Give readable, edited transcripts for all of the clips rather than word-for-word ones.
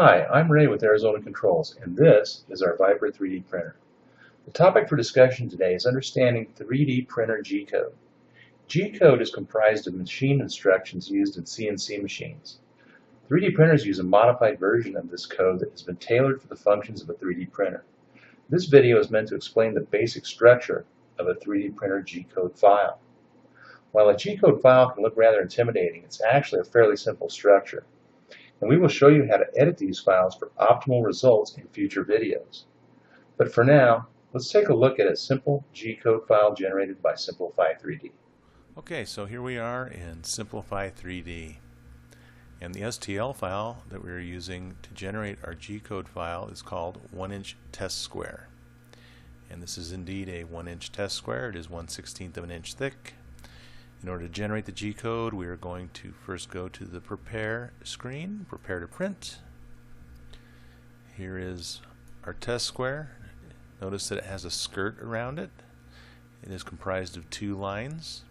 Hi, I'm Ray with Arizonacontrols, and this is our Viper 3D printer. The topic for discussion today is understanding 3D printer G-code. G-code is comprised of machine instructions used in CNC machines. 3D printers use a modified version of this code that has been tailored for the functions of a 3D printer. This video is meant to explain the basic structure of a 3D printer G-code file. While a G-code file can look rather intimidating, it's actually a fairly simple structure. And we will show you how to edit these files for optimal results in future videos. But for now, let's take a look at a simple G-code file generated by Simplify 3D. Okay, so here we are in Simplify 3D. And the STL file that we're using to generate our G-code file is called 1-inch test square. And this is indeed a 1-inch test square. It is 1/16 of an inch thick. In order to generate the G-code, we are going to first go to the Prepare screen, Prepare to Print. Here is our test square. Notice that it has a skirt around it. It is comprised of 2 lines,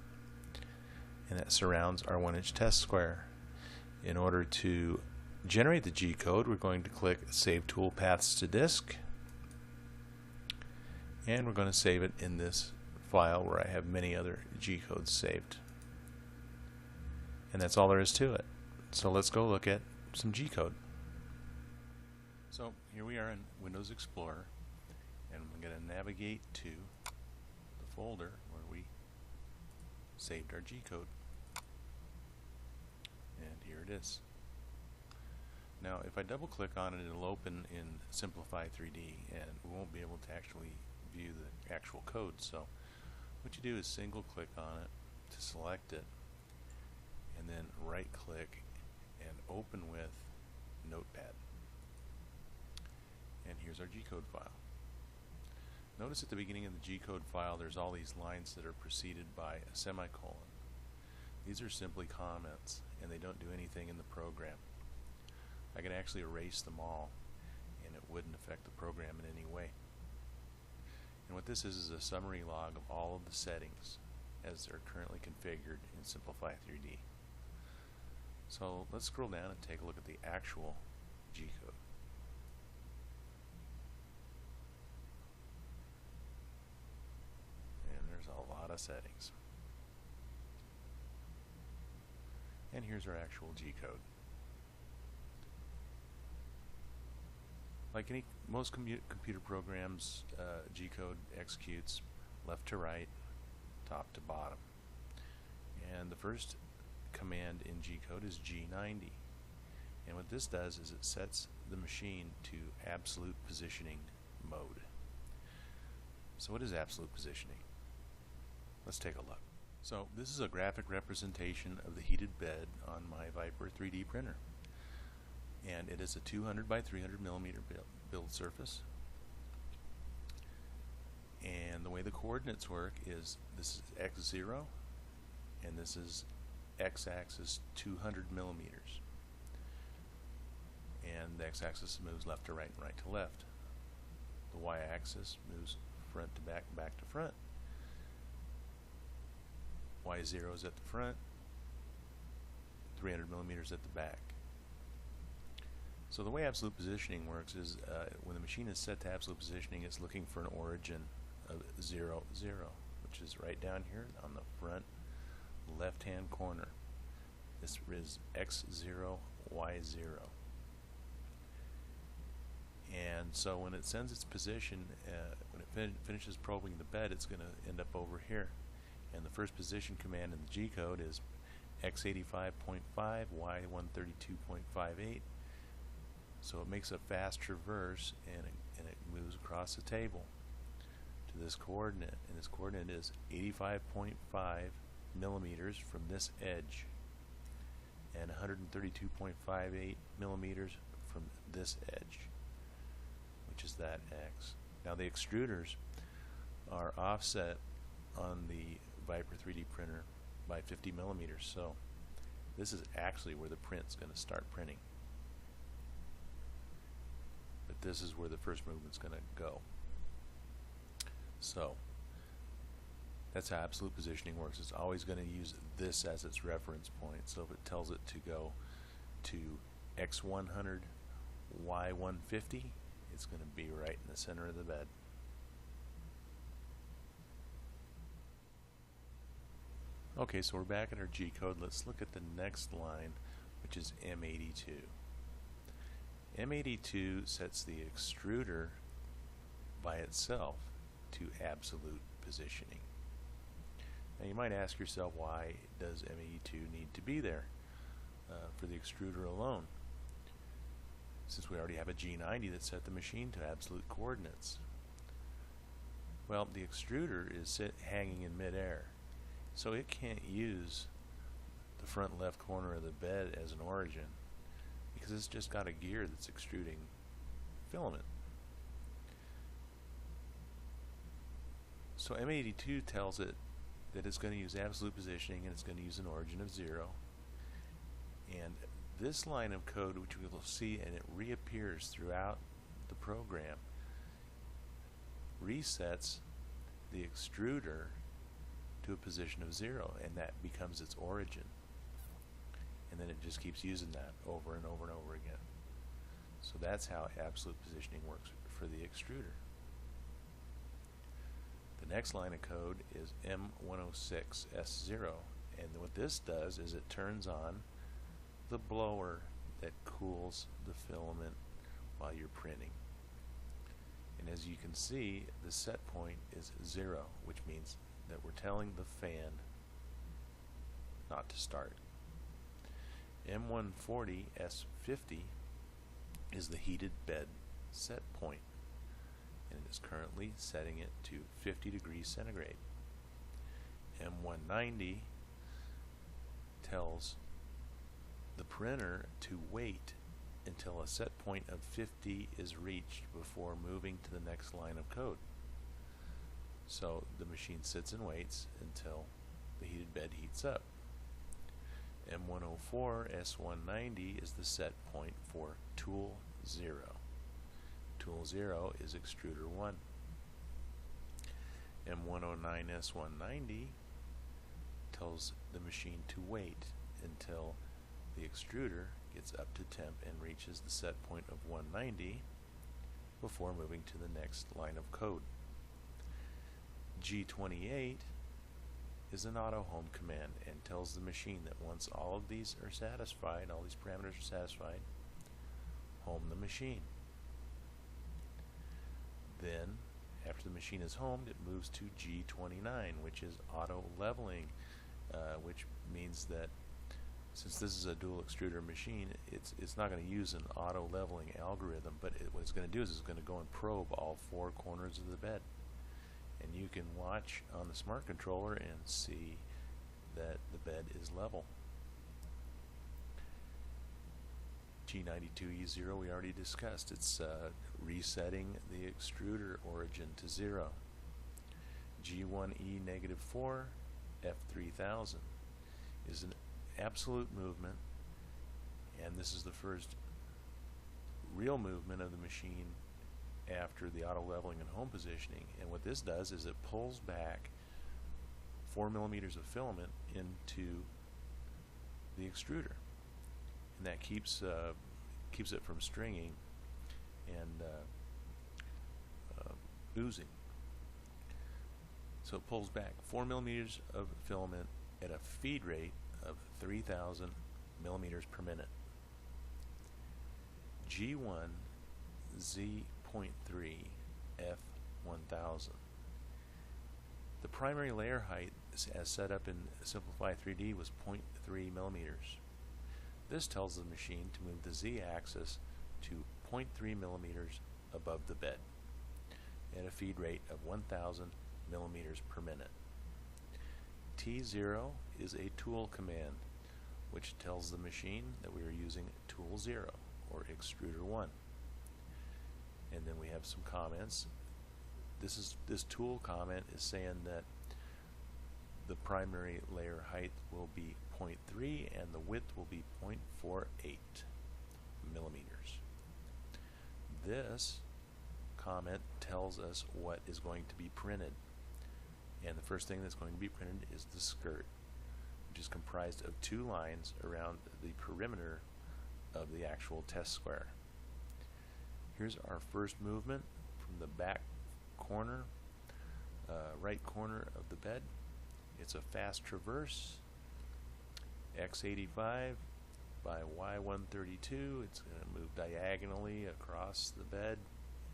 and that surrounds our 1-inch test square. In order to generate the G-code, we're going to click Save Toolpaths to Disk, and we're going to save it in this file where I have many other G-codes saved. And that's all there is to it. So let's go look at some G-code. So here we are in Windows Explorer, and I'm going to navigate to the folder where we saved our G-code. And here it is. Now if I double click on it, it'll open in Simplify 3D, and we won't be able to actually view the actual code. So what you do is single click on it to select it, and then right click and open with Notepad. And here's our G-code file. Notice at the beginning of the G-code file there's all these lines that are preceded by a semicolon. These are simply comments, and they don't do anything in the program. I can actually erase them all, and it wouldn't affect the program in any way. And what this is a summary log of all of the settings as they're currently configured in Simplify 3D. So let's scroll down and take a look at the actual G-code. And there's a lot of settings. And here's our actual G-code. Like most computer programs, G-code executes left to right, top to bottom. And the first command in G-code is G90. And what this does is it sets the machine to absolute positioning mode. So what is absolute positioning? Let's take a look. So this is a graphic representation of the heated bed on my Viper 3D printer. And it is a 200 by 300 millimeter build surface. And the way the coordinates work is this is x0 and this is x-axis 200 millimeters. And the x-axis moves left to right and right to left. The y-axis moves front to back, back to front. Y0 is at the front, 300 millimeters at the back. So the way absolute positioning works is when the machine is set to absolute positioning, it's looking for an origin of 0, 0, which is right down here on the front left-hand corner. This is x0, y0. And so when it sends its position, when it finishes probing the bed, it's going to end up over here. And the first position command in the G-code is x85.5, y132.58. So it makes a fast traverse, and it moves across the table to this coordinate, and this coordinate is 85.5 millimeters from this edge and 132.58 millimeters from this edge, which is that X. Now the extruders are offset on the Viper 3D printer by 50 millimeters, so this is actually where the print's going to start printing. But this is where the first movement's going to go. So that's how absolute positioning works. It's always going to use this as its reference point. So if it tells it to go to X100, Y150, it's going to be right in the center of the bed. Okay, so we're back at our G code. Let's look at the next line, which is M82. M82 sets the extruder by itself to absolute positioning. Now you might ask yourself, why does M82 need to be there for the extruder alone, since we already have a G90 that set the machine to absolute coordinates? Well, the extruder is hanging in midair, so it can't use the front left corner of the bed as an origin, because it's just got a gear that's extruding filament. So M82 tells it that it's going to use absolute positioning, and it's going to use an origin of 0. And this line of code, which we will see, and it reappears throughout the program, resets the extruder to a position of 0, and that becomes its origin. And then it just keeps using that over and over and over again. So that's how absolute positioning works for the extruder. The next line of code is M106S0, and what this does is it turns on the blower that cools the filament while you're printing. And as you can see, the set point is 0, which means that we're telling the fan not to start. M140S50 is the heated bed set point, and it is currently setting it to 50 degrees centigrade. M190 tells the printer to wait until a set point of 50 is reached before moving to the next line of code. So the machine sits and waits until the heated bed heats up. M104S190 is the set point for tool 0. Tool 0 is extruder 1. M109S190 tells the machine to wait until the extruder gets up to temp and reaches the set point of 190 before moving to the next line of code. G28 is an auto home command and tells the machine that once all of these are satisfied, all these parameters are satisfied, home the machine. Then, after the machine is homed, it moves to G29, which is auto leveling, which means that since this is a dual extruder machine, it's not going to use an auto leveling algorithm, but what it's going to do is it's going to go and probe all 4 corners of the bed. And you can watch on the smart controller and see that the bed is level. G92E0 we already discussed. It's resetting the extruder origin to 0. G1E-4 F3000 is an absolute movement, and this is the first real movement of the machine after the auto leveling and home positioning. And what this does is it pulls back 4 millimeters of filament into the extruder, and that keeps it from stringing and oozing. So it pulls back 4 millimeters of filament at a feed rate of 3,000 millimeters per minute. G1 Z.3 F1000. The primary layer height as set up in Simplify 3D was 0.3 millimeters. This tells the machine to move the Z-axis to 0.3 millimeters above the bed at a feed rate of 1,000 millimeters per minute. T0 is a tool command which tells the machine that we are using tool 0 or extruder 1. And then we have some comments. This tool comment is saying that the primary layer height will be 0.3 and the width will be 0.48 millimeters. This comment tells us what is going to be printed. And the first thing that's going to be printed is the skirt, which is comprised of 2 lines around the perimeter of the actual test square. Here's our first movement from the back corner, right corner of the bed. It's a fast traverse, X85 by Y132. It's going to move diagonally across the bed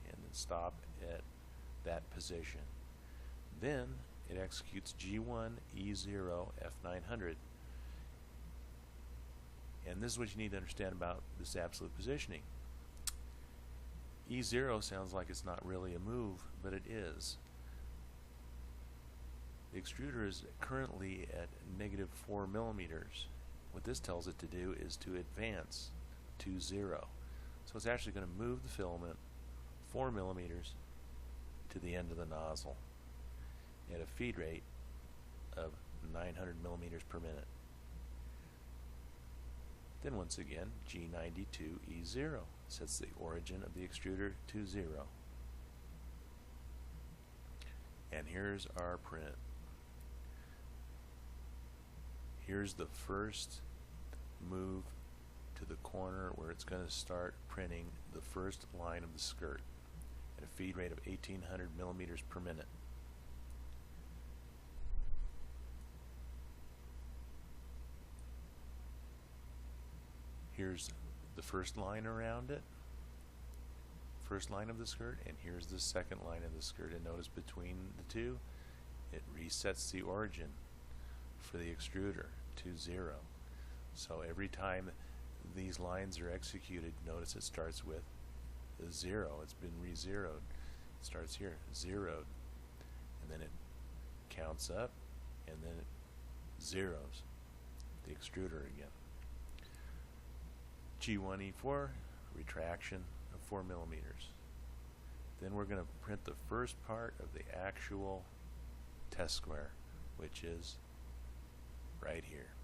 and then stop at that position. Then it executes G1 E0 F900. And this is what you need to understand about this absolute positioning. E0 sounds like it's not really a move, but it is. The extruder is currently at -4 millimeters. What this tells it to do is to advance to 0. So it's actually going to move the filament 4 millimeters to the end of the nozzle at a feed rate of 900 millimeters per minute. Then once again, G92E0 sets the origin of the extruder to 0. And here's our print. Here's the first move to the corner where it's going to start printing the first line of the skirt at a feed rate of 1800 millimeters per minute. Here's the first line around it, first line of the skirt, and here's the second line of the skirt. And notice between the two, it resets the origin for the extruder to 0. So every time these lines are executed, notice it starts with a 0. It's been re-zeroed. It starts here, zeroed, and then it counts up, and then it zeros the extruder again. G1E4, retraction of 4 millimeters. Then we're going to print the first part of the actual test square, which is right here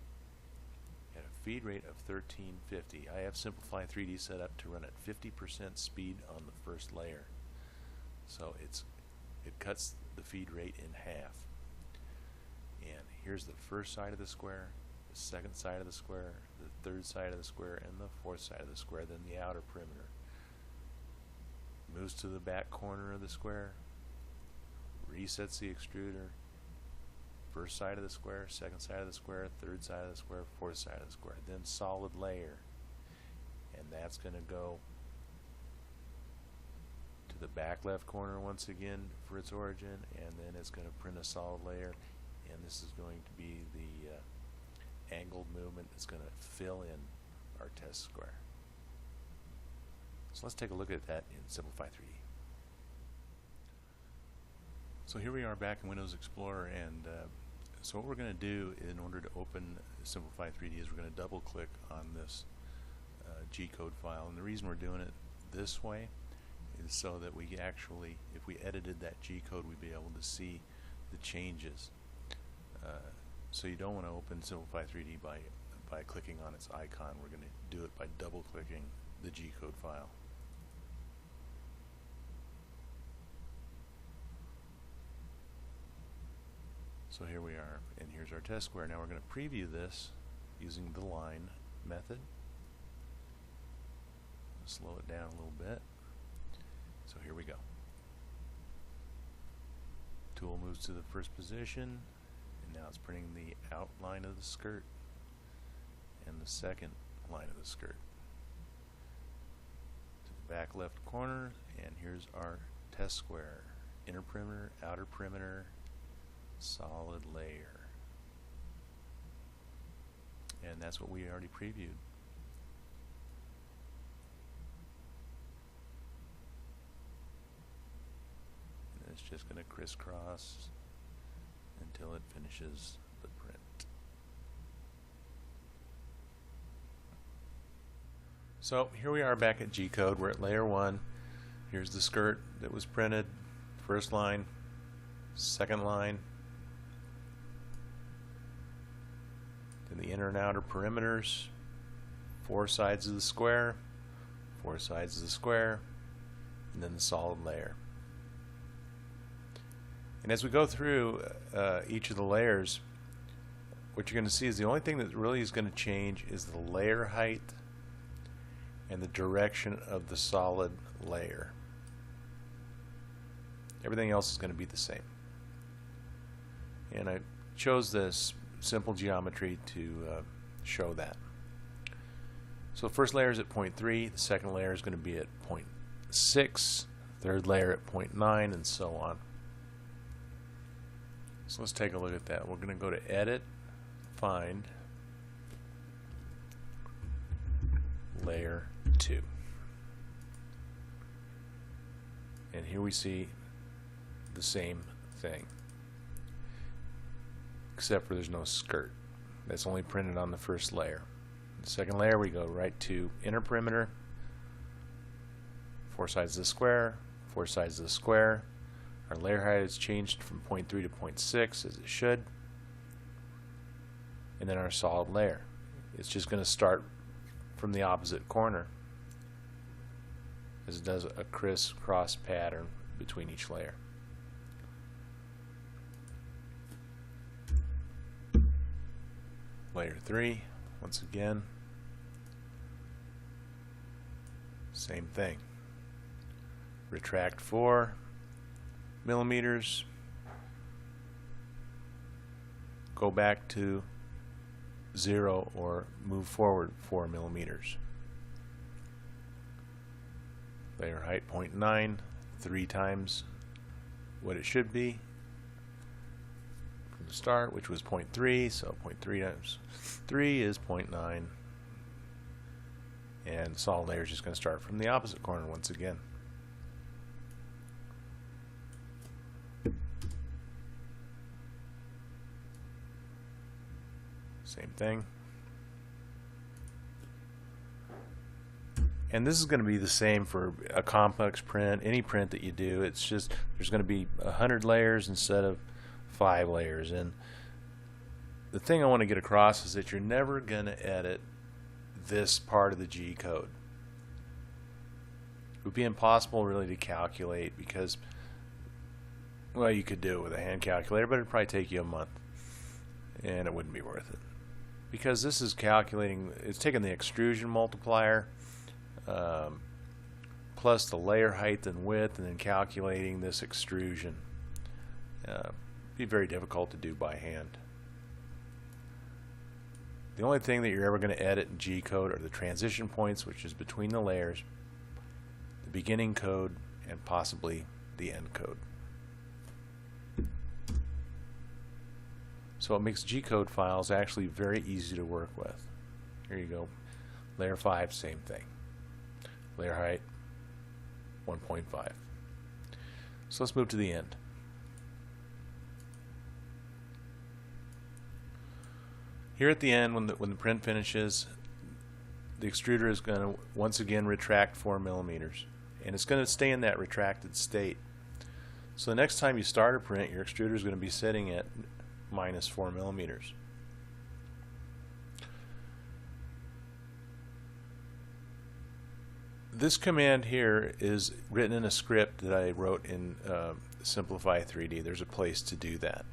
at a feed rate of 1350. I have Simplify 3D set up to run at 50% speed on the first layer, so it cuts the feed rate in half. And here's the first side of the square, the second side of the square, the third side of the square, and the fourth side of the square, then the outer perimeter. Moves to the back corner of the square, resets the extruder, first side of the square, second side of the square, third side of the square, fourth side of the square, then solid layer. And that's going to go to the back left corner once again for its origin, and then it's going to print a solid layer, and this is going to be the angled movement that's going to fill in our test square. So let's take a look at that in Simplify 3D. So here we are back in Windows Explorer, and so what we're going to do in order to open Simplify 3D is we're going to double click on this G-code file, and the reason we're doing it this way is so that we actually, if we edited that G-code, we'd be able to see the changes. So you don't want to open Simplify 3D by clicking on its icon. We're going to do it by double clicking the G-code file. So here we are, and here's our test square. Now we're going to preview this using the line method. Slow it down a little bit. So here we go. Tool moves to the first position, and now it's printing the outline of the skirt and the second line of the skirt. To the back left corner, and here's our test square. Inner perimeter, outer perimeter, solid layer. And that's what we already previewed. And it's just going to crisscross until it finishes the print. So here we are back at G-code. We're at layer 1. Here's the skirt that was printed. First line, second line, then the inner and outer perimeters, 4 sides of the square, 4 sides of the square, and then the solid layer. And as we go through each of the layers, what you're going to see is the only thing that really is going to change is the layer height and the direction of the solid layer. Everything else is going to be the same. And I chose this simple geometry to show that. So the first layer is at 0.3, the second layer is going to be at 0.6, third layer at 0.9, and so on. So let's take a look at that. We're going to go to Edit, Find, Layer 2. And here we see the same thing, except for there's no skirt. That's only printed on the first layer. The second layer, we go right to inner perimeter, 4 sides of the square, 4 sides of the square. Our layer height is changed from 0.3 to 0.6 as it should. And then our solid layer. It's just going to start from the opposite corner as it does a crisscross pattern between each layer. Layer 3, once again, same thing. Retract 4 millimeters, go back to 0 or move forward 4 millimeters. Layer height 0.9, 3 times what it should be from the start, which was 0.3, so 0.3 times 3 is 0.9, and solid layer is just going to start from the opposite corner once again. Same thing. And this is going to be the same for a complex print, any print that you do. It's just there's going to be 100 layers instead of 5 layers. And the thing I want to get across is that you're never going to edit this part of the G code. It would be impossible really to calculate because, well, you could do it with a hand calculator, but it'd probably take you a month, and it wouldn't be worth it. Because this is calculating, it's taking the extrusion multiplier plus the layer height and width, and then calculating this extrusion. It'd be very difficult to do by hand. The only thing that you're ever going to edit in G code are the transition points, which is between the layers, the beginning code, and possibly the end code. So it makes G code files actually very easy to work with. Here you go. Layer 5, same thing. Layer height 1.5. So let's move to the end. Here at the end, when the print finishes, the extruder is going to once again retract 4 millimeters, and it's going to stay in that retracted state. So the next time you start a print, your extruder is going to be sitting at minus 4 millimeters. This command here is written in a script that I wrote in Simplify 3D. There's a place to do that.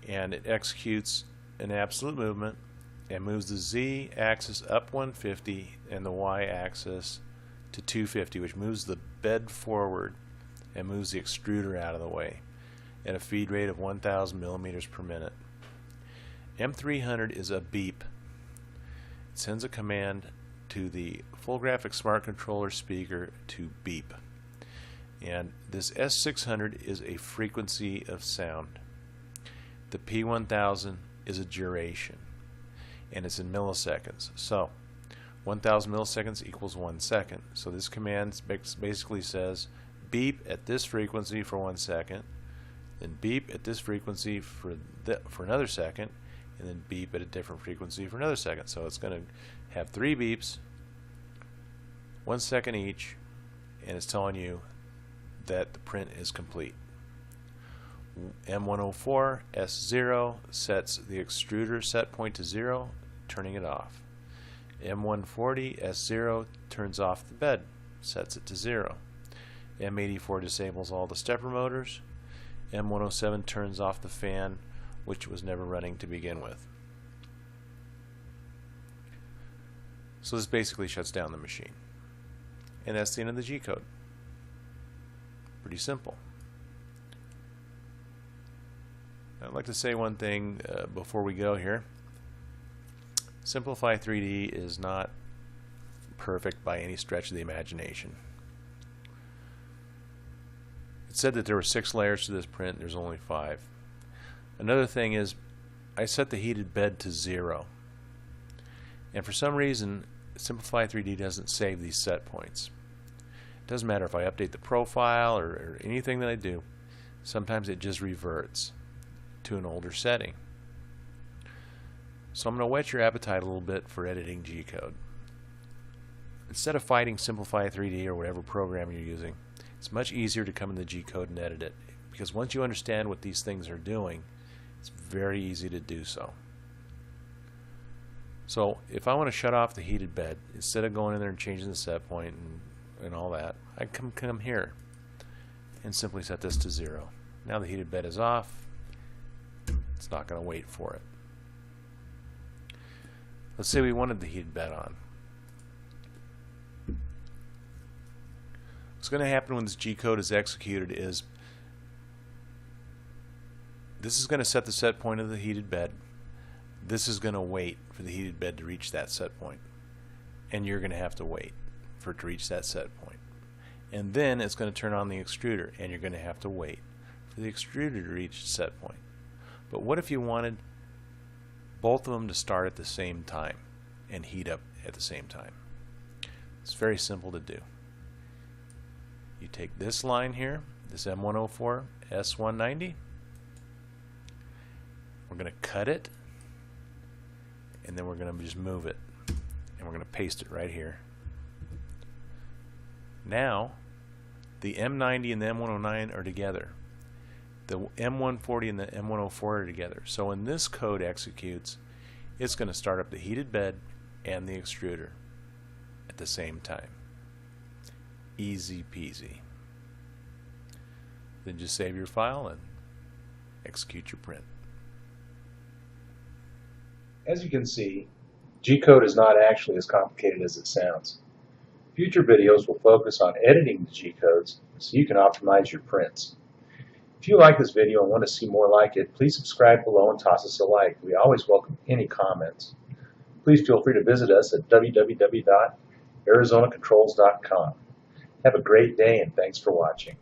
And it executes an absolute movement and moves the Z axis up 150 and the Y axis to 250, which moves the bed forward and moves the extruder out of the way at a feed rate of 1,000 millimeters per minute. M300 is a beep. It sends a command to the full graphics smart controller speaker to beep. And this S600 is a frequency of sound. The P1000 is a duration, and it's in milliseconds. So 1,000 milliseconds equals 1 second. So this command basically says beep at this frequency for 1 second, then beep at this frequency for another second, and then beep at a different frequency for another second. So it's going to have 3 beeps, 1 second each, and it's telling you that the print is complete. M104 S0 sets the extruder set point to 0, turning it off. M140 S0 turns off the bed, sets it to 0. M84 disables all the stepper motors. M107 turns off the fan, which was never running to begin with. So this basically shuts down the machine. and that's the end of the G-code. Pretty simple. I'd like to say one thing before we go here. Simplify 3D is not perfect by any stretch of the imagination. It said that there were 6 layers to this print. There's only 5. Another thing is I set the heated bed to 0. And for some reason, Simplify 3D doesn't save these set points. It doesn't matter if I update the profile or anything that I do. Sometimes it just reverts to an older setting. So I'm going to whet your appetite a little bit for editing G-code. Instead of fighting Simplify 3D or whatever program you're using, it's much easier to come in the G-code and edit it, because once you understand what these things are doing, it's very easy to do so. So if I want to shut off the heated bed, instead of going in there and changing the set point and all that, I can come here and simply set this to 0. Now the heated bed is off. It's not going to wait for it. Let's say we wanted the heated bed on. What's going to happen when this G-code is executed is this is going to set the set point of the heated bed. This is going to wait for the heated bed to reach that set point. And you're going to have to wait for it to reach that set point. And then it's going to turn on the extruder, and you're going to have to wait for the extruder to reach the set point. But what if you wanted both of them to start at the same time and heat up at the same time? It's very simple to do. You take this line here, this M104 S190, we're going to cut it, and then we're going to just move it, and we're going to paste it right here. Now the M90 and the M109 are together. The M140 and the M104 are together. So when this code executes, it's going to start up the heated bed and the extruder at the same time. Easy peasy. Then just save your file and execute your print. As you can see, G-code is not actually as complicated as it sounds. Future videos will focus on editing the G-codes so you can optimize your prints. If you like this video and want to see more like it, please subscribe below and toss us a like. We always welcome any comments. Please feel free to visit us at www.arizonacontrols.com. Have a great day and thanks for watching.